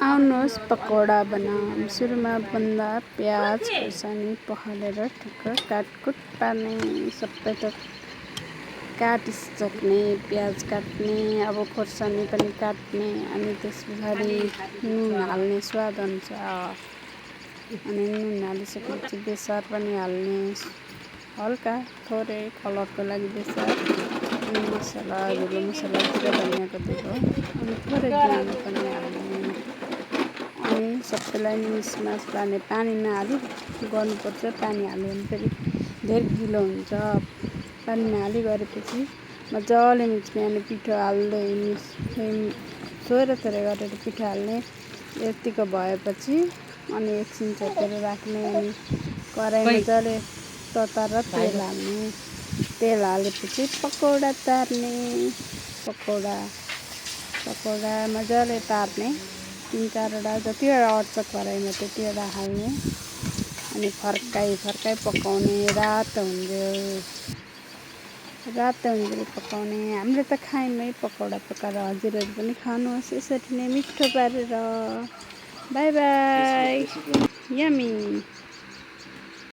आउनुहोस् पकौडा बनाऊँ। सुरुमा बन्दा प्याज खुर्सानी पखालेर ठुक्क काटकुट पार्ने, सबै थोक काटिसक्ने, प्याज काट्ने, अब खुर्सानी पनि काट्ने, अनि त्यस पछाडि नुन हाल्ने स्वाद अनुसार, अनि नुन हालिसकेपछि बेसार पनि हाल्ने, हल्का थोरै कलरको लागि बेसार, अनि मसला धुलो मसला जिरा धनियाँको धुलो, अनि थोरै ज्वानो पनि हाल्ने, अनि सबैलाई मिसमास पार्ने। पानी नहाली गर्नुपर्छ, पानी हाल्यो भने फेरि धेरै गिलो हुन्छ। पानी नहाली गरेपछि मजाले मिक्ने, अनि पिठो हाल्दै थोरै थोरै गरेर पिठो हाल्ने। यतिको भएपछि अनि एकछिन छोपेर राख्ने, अनि कराही मजाले तताएर तेल हाल्ने, तेल हालेपछि पकौडा तार्ने, पकौडा मजाले तार्ने, 3-4वटा जतिवटा अट्छ कराहीमा त्यतिवटा हाल्ने, अनि फर्काइ पकाउने, रातो हुन्जेल पकाउने। हामीले त खायौँ पकौडा पकाएर, हजुरहरू पनि खानुहोस् यसरी नै मिठो पारेर। By by. यम्मी।